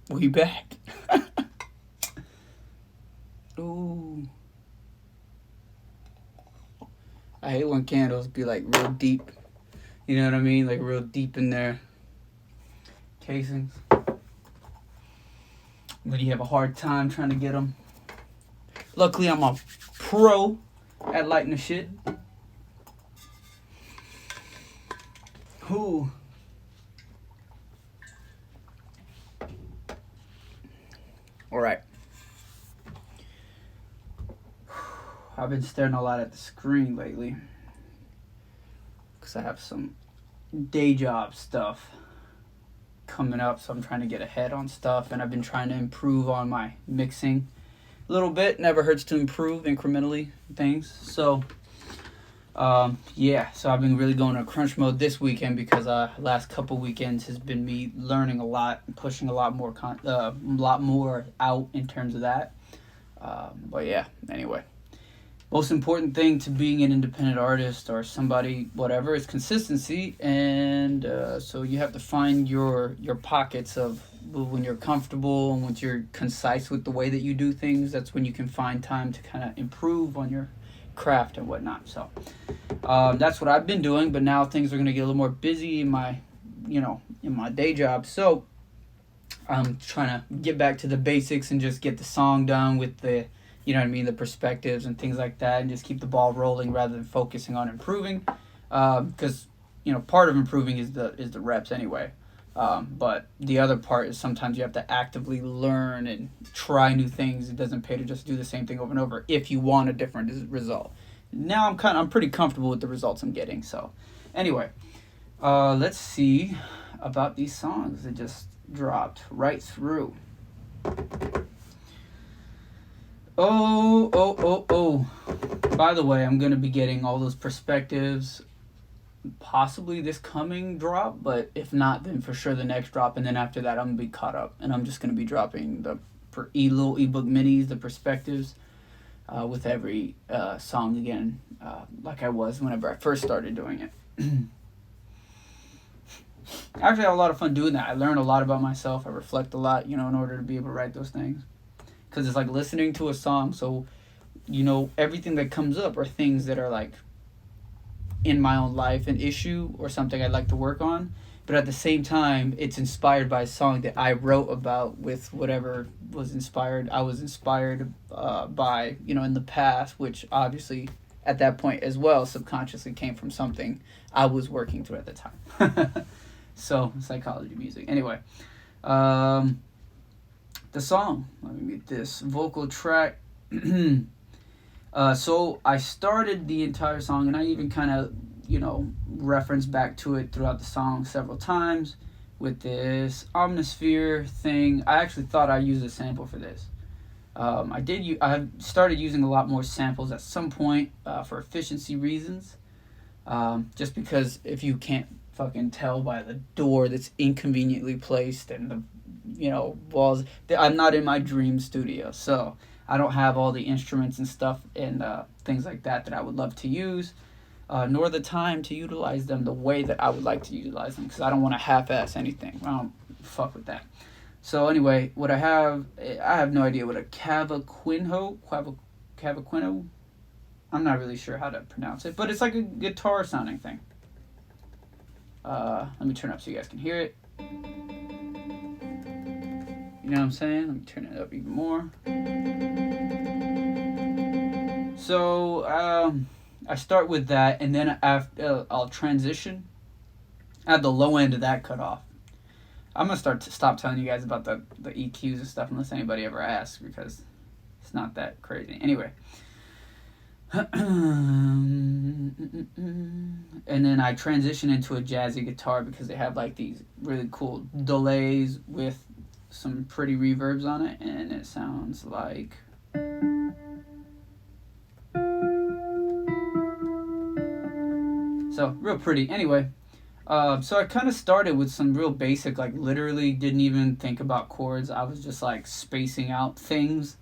We back. Ooh. I hate when candles be like real deep. You know what I mean? Like real deep in their casings. When you have a hard time trying to get them. Luckily, I'm a pro at lighting the shit. Ooh. All right. I've been staring a lot at the screen lately because I have some day job stuff coming up, so I'm trying to get ahead on stuff, and I've been trying to improve on my mixing a little bit. Never hurts to improve incrementally things. So yeah, so I've been really going to crunch mode this weekend because last couple weekends has been me learning a lot, pushing a lot more out in terms of that. But yeah, anyway, most important thing to being an independent artist or somebody whatever is consistency, and so you have to find your pockets of when you're comfortable and once you're concise with the way that you do things. That's when you can find time to kind of improve on your craft and whatnot. So that's what I've been doing, but now things are going to get a little more busy in my day job. So I'm trying to get back to the basics and just get the song done with the, you know what I mean, the perspectives and things like that, and just keep the ball rolling rather than focusing on improving, because part of improving is the reps anyway. But the other part is sometimes you have to actively learn and try new things. It doesn't pay to just do the same thing over and over if you want a different result. Now I'm pretty comfortable with the results I'm getting. So anyway, let's see about these songs that just dropped right through. Oh. By the way, I'm going to be getting all those perspectives possibly this coming drop, but if not, then for sure the next drop, and then after that I'm going to be caught up, and I'm just going to be dropping the little ebook minis, the perspectives, with every song again, like I was whenever I first started doing it. Actually, I have a lot of fun doing that. I learn a lot about myself. I reflect a lot, in order to be able to write those things. Because it's like listening to a song, so, everything that comes up are things that are like in my own life, an issue or something I'd like to work on. But at the same time, it's inspired by a song that I wrote about with whatever was inspired. I was inspired by, in the past, which obviously at that point as well subconsciously came from something I was working through at the time. So, psychology music. Anyway, the song, let me mute this vocal track. So I started the entire song, and I even kind of, reference back to it throughout the song several times with this omnisphere thing. I actually thought I used a sample for this. I started using a lot more samples at some point for efficiency reasons. Just because if you can't fucking tell by the door that's inconveniently placed and the walls, I'm not in my dream studio, so I don't have all the instruments and stuff and things like that I would love to use, nor the time to utilize them the way that I would like to utilize them, because I don't want to half-ass anything. I don't fuck with that. So anyway, what I have no idea what a cavaquinho, I'm not really sure how to pronounce it, but it's like a guitar sounding thing. Let me turn it up so you guys can hear it. You know what I'm saying? Let me turn it up even more. So I start with that, and then after I'll transition. I have the low end of that cut off. I'm gonna stop telling you guys about the EQs and stuff unless anybody ever asks, because it's not that crazy. Anyway. And then I transition into a jazzy guitar because they have like these really cool delays with some pretty reverbs on it, and it sounds like so real pretty. Anyway, so I kind of started with some real basic, like literally didn't even think about chords. I was just like spacing out things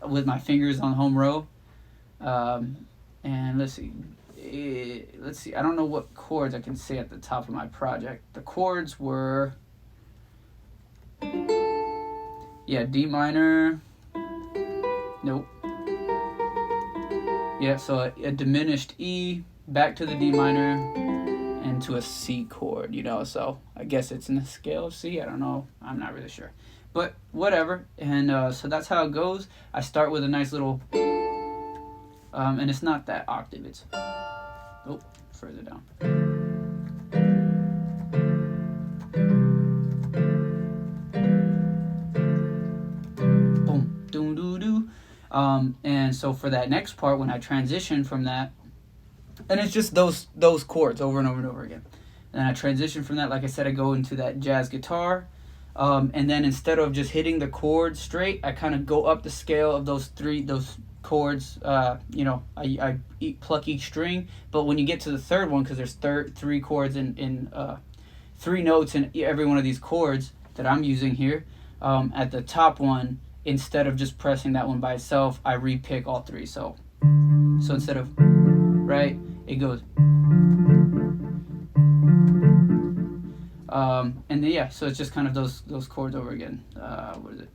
with my fingers on home row. And let's see. I don't know what chords I can say at the top of my project. The chords were Yeah, D minor. Nope. Yeah, so a diminished E, back to the D minor, and to a C chord, you know. So I guess it's in the scale of C. I don't know. I'm not really sure. But whatever. And so that's how it goes. I start with a nice little, and it's not that octave. It's, further down. Boom, doo doo doo. And so for that next part, when I transition from that, and it's just those chords over and over and over again. And I transition from that, like I said, I go into that jazz guitar. And then instead of just hitting the chord straight, I kind of go up the scale of those chords. I pluck each string. But when you get to the third one, because there's three chords in 3 notes in every one of these chords that I'm using here, at the top one, instead of just pressing that one by itself, I repick all 3. So instead of, right, it goes. And then, yeah, so it's just kind of those chords over again. What is it?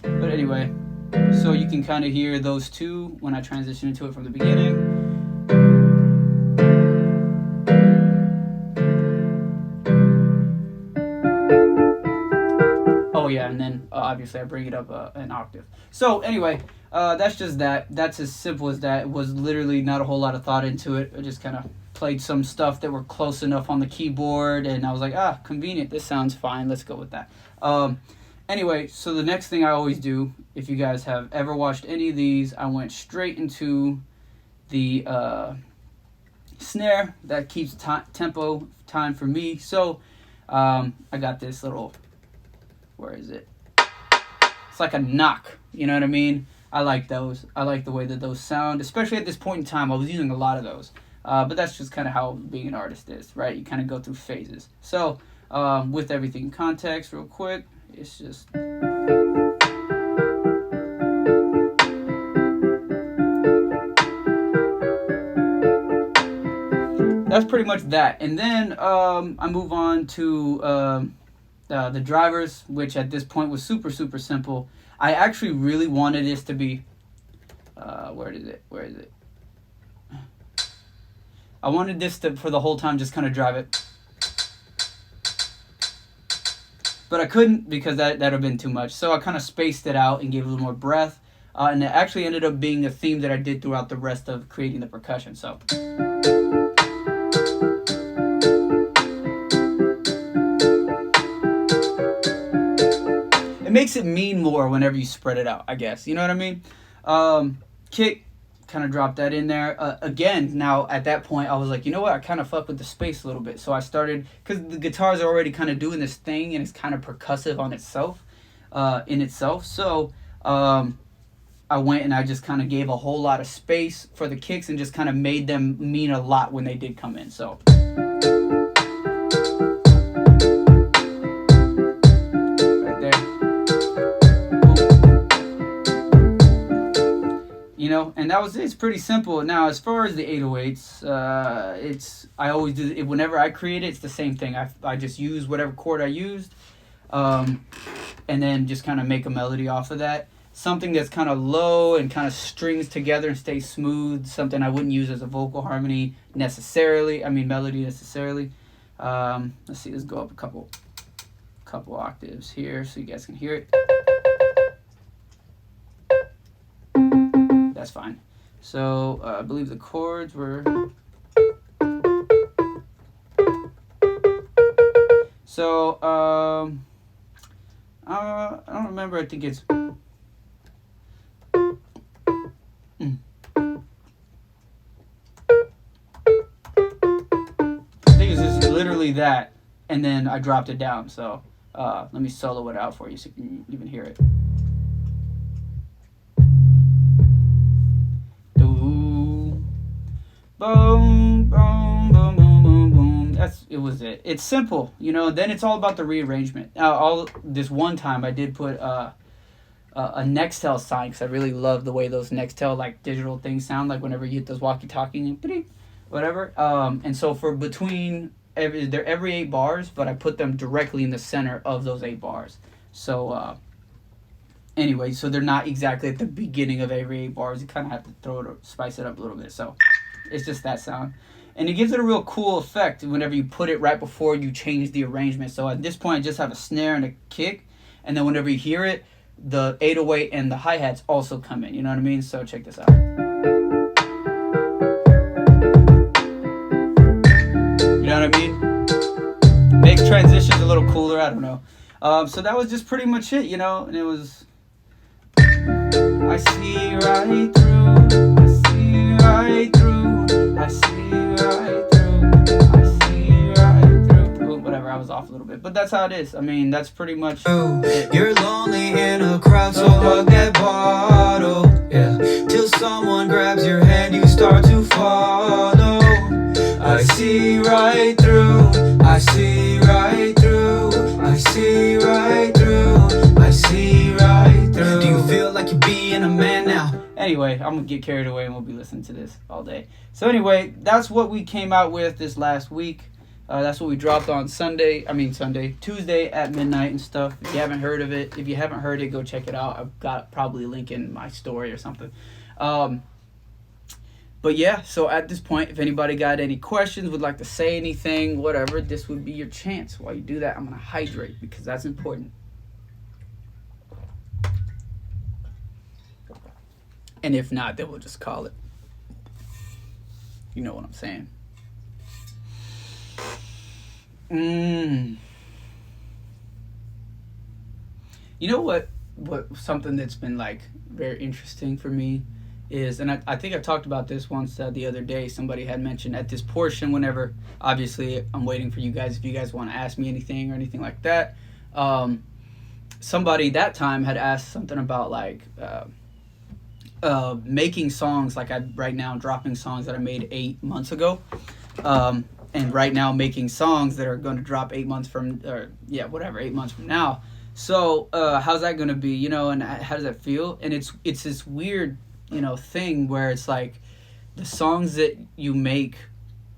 But anyway, so you can kind of hear those two when I transition into it from the beginning. Oh yeah, and then obviously I bring it up an octave. So anyway, that's just that. That's as simple as that. It was literally not a whole lot of thought into it. I just kind of played some stuff that were close enough on the keyboard, and I was like, convenient. This sounds fine. Let's go with that. Anyway, so the next thing I always do, if you guys have ever watched any of these, I went straight into the snare. That keeps tempo time for me. So I got this little, where is it? It's like a knock, you know what I mean? I like those. I like the way that those sound, especially at this point in time. I was using a lot of those. But that's just kind of how being an artist is, right? You kind of go through phases. So with everything in context, real quick, it's just... That's pretty much that. And then I move on to the drivers, which at this point was super, super simple. I actually really wanted this to be... Where is it? I wanted this to, for the whole time, just kind of drive it. But I couldn't because that would have been too much. So I kind of spaced it out and gave it a little more breath. And it actually ended up being a theme that I did throughout the rest of creating the percussion. So... it makes it mean more whenever you spread it out, I guess. You know what I mean? Kick, kind of dropped that in there. Again, now at that point, I was like, you know what? I kind of fuck with the space a little bit. So I started, because the guitars are already kind of doing this thing, and it's kind of percussive on itself, in itself. So I went and I just kind of gave a whole lot of space for the kicks and just kind of made them mean a lot when they did come in. So... and that was it. It's pretty simple. Now, as far as the 808s, I always do it whenever I create it. It's the same thing. I just use whatever chord I used, and then just kind of make a melody off of that. Something that's kind of low and kind of strings together and stays smooth. Something I wouldn't use as a vocal harmony necessarily. I mean melody necessarily. Let's see. Let's go up a couple octaves here so you guys can hear it. That's fine. So I believe the chords were... So I don't remember. I think it's... I think it's just literally that, and then I dropped it down. So let me solo it out for you so you can even hear it. Boom, boom, boom, boom, boom, boom. It was it. It's simple, Then it's all about the rearrangement. This one time I did put a Nextel sign because I really love the way those Nextel like digital things sound like whenever you hit those walkie-talkie, whatever. And so for between they're every 8 bars, but I put them directly in the center of those 8 bars. So anyway, so they're not exactly at the beginning of every 8 bars. You kind of have to spice it up a little bit. So it's just that sound. And it gives it a real cool effect whenever you put it right before you change the arrangement. So at this point, I just have a snare and a kick. And then whenever you hear it, the 808 and the hi-hats also come in. You know what I mean? So check this out. You know what I mean? Makes transitions a little cooler. I don't know. So that was just pretty much it, you know? And it was... I see right through. I see right through. I see right through. I see right through. Ooh, whatever, I was off a little bit. But that's how it is. I mean, that's pretty much it. You're lonely in a crowd, so hug that bottle. Yeah. Till someone grabs your hand, you start to follow. I see right through. I see right through. I see right through. I see right through. Do you feel like you're being a man now? Anyway, I'm going to get carried away and we'll be listening to this all day. So anyway, that's what we came out with this last week. That's what we dropped on Tuesday at midnight and stuff. If you haven't heard of it, if you haven't heard it, go check it out. I've got probably a link in my story or something. But yeah, so at this point, if anybody got any questions, would like to say anything, whatever, this would be your chance. While you do that, I'm going to hydrate because that's important. And if not, then we'll just call it. You know what I'm saying. You know what something that's been like very interesting for me is, and I think I talked about this once the other day. Somebody had mentioned at this portion, whenever, obviously I'm waiting for you guys if you guys want to ask me anything or anything like that. Somebody that time had asked something about like making songs. Like right now dropping songs that I made 8 months ago, and right now making songs that are going to drop 8 months from, or 8 months from now. So how's that going to be, you know, and how does that feel? And it's this weird, you know, thing where it's like the songs that you make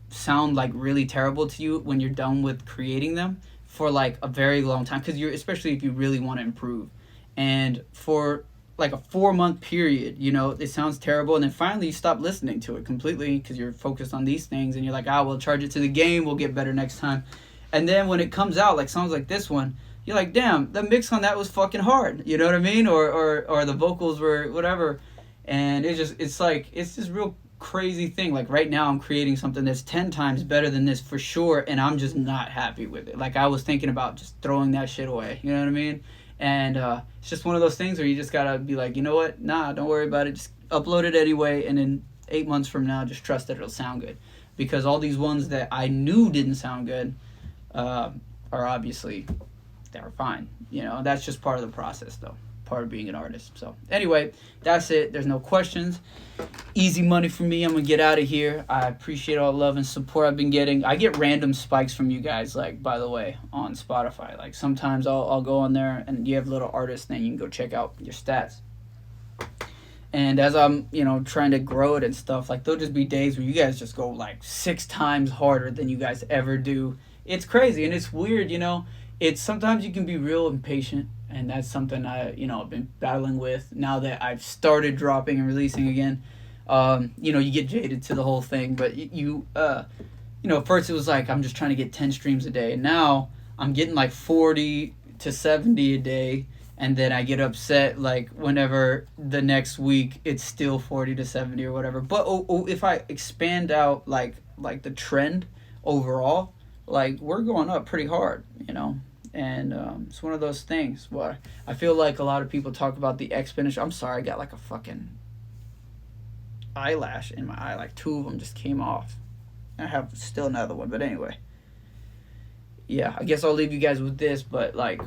sound like really terrible to you when you're done with creating them for like a very long time, because especially if you really want to improve. And for like a 4-month period, you know, it sounds terrible, and then finally you stop listening to it completely because you're focused on these things, and you're like, we'll charge it to the game, we'll get better next time. And then when it comes out, like songs like this one, you're like, damn, the mix on that was fucking hard, you know what I mean? Or the vocals were whatever. And it's this real crazy thing. Like right now I'm creating something that's 10 times better than this for sure, and I'm just not happy with it. Like I was thinking about just throwing that shit away, you know what I mean? And it's just one of those things where you just gotta be like, you know what, nah, don't worry about it, just upload it anyway, and then 8 months from now just trust that it'll sound good. Because all these ones that I knew didn't sound good are obviously, they were fine, you know. That's just part of the process though, part of being an artist. So anyway, that's it. There's no questions. Easy money for me. I'm gonna get out of here. I appreciate all the love and support I've been getting. I get random spikes from you guys, like, by the way, on Spotify. Like sometimes I'll go on there and you have a little artist thing, you can go check out your stats. And as I'm, you know, trying to grow it and stuff, like there'll just be days where you guys just go like 6 times harder than you guys ever do. It's crazy and it's weird, you know. It's sometimes you can be real impatient, and that's something I've been battling with now that I've started dropping and releasing again. You know, you get jaded to the whole thing, but you know, first it was like I'm just trying to get 10 streams a day, and now I'm getting like 40 to 70 a day, and then I get upset like whenever the next week it's still 40 to 70 or whatever. But if I expand out like the trend overall, like we're going up pretty hard, you know. And it's one of those things where I feel like a lot of people talk about the exponential. I'm sorry, I got like a fucking eyelash in my eye. Like 2 of them just came off. I have still another one, but anyway. Yeah, I guess I'll leave you guys with this, but like,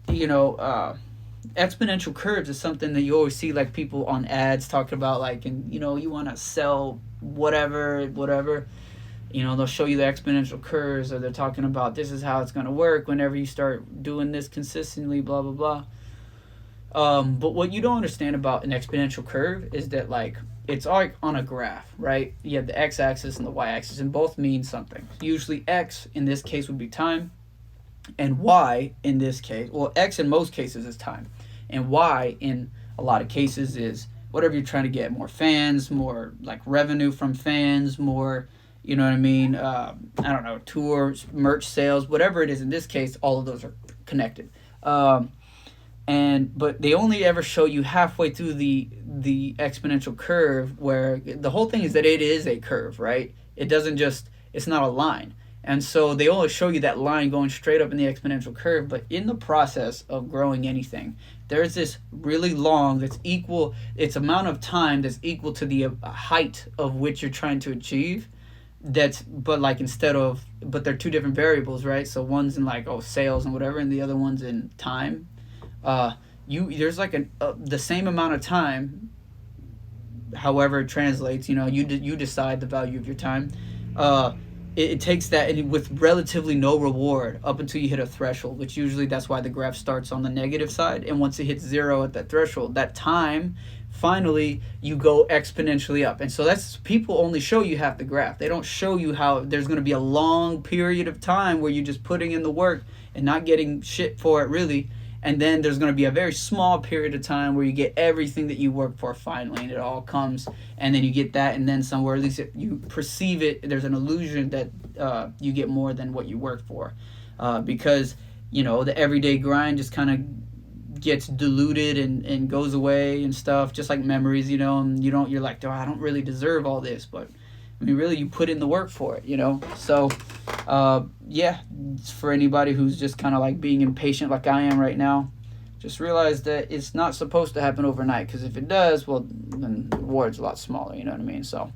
you know, exponential curves is something that you always see like people on ads talking about, like, and you know, you want to sell whatever. You know, they'll show you the exponential curves, or they're talking about this is how it's going to work whenever you start doing this consistently, blah, blah, blah. But what you don't understand about an exponential curve is that, like, it's like on a graph, right? You have the x-axis and the y-axis, and both mean something. Usually x in this case would be time, and y in this case, well, x in most cases is time, and y in a lot of cases is whatever you're trying to get: more fans, more like revenue from fans, more, you know what I mean, I don't know, tours, merch sales, whatever it is. In this case, all of those are connected. But they only ever show you halfway through the exponential curve, where the whole thing is that it is a curve, right? It doesn't just, it's not a line. And so they only show you that line going straight up in the exponential curve. But in the process of growing anything, there's this really long, that's equal, it's amount of time that's equal to the height of which you're trying to achieve. That's, but like instead of, but they're two different variables, right? So one's in like, sales and whatever, and the other one's in time. There's like the same amount of time, however it translates, you decide the value of your time. It takes that, and with relatively no reward up until you hit a threshold, which usually that's why the graph starts on the negative side. And once it hits 0 at that threshold, that time, finally you go exponentially up. And so that's, people only show you half the graph. They don't show you how there's going to be a long period of time where you're just putting in the work and not getting shit for it, really. And then there's going to be a very small period of time where you get everything that you work for finally, and it all comes, and then you get that, and then somewhere, at least you perceive it, there's an illusion that you get more than what you work for, because the everyday grind just kind of gets diluted and goes away and stuff, just like memories, and you're like, I don't really deserve all this, but I mean, really, you put in the work for it, So, yeah, for anybody who's just kind of like being impatient like I am right now, just realize that it's not supposed to happen overnight, because if it does, well, then the reward's a lot smaller, you know what I mean? So,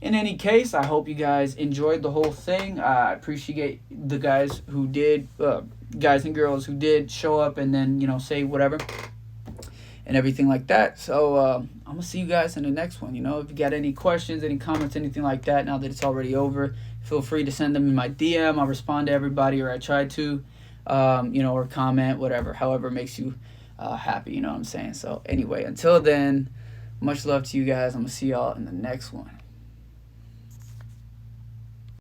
in any case, I hope you guys enjoyed the whole thing. I appreciate the guys and girls who did show up and then, say whatever and everything like that. So I'm gonna see you guys in the next one. If you got any questions, any comments, anything like that, now that it's already over, feel free to send them in my DM. I'll respond to everybody, or I try to, or comment, whatever, however makes you happy, you know what I'm saying? So anyway, until then, much love to you guys. I'm gonna see y'all in the next one.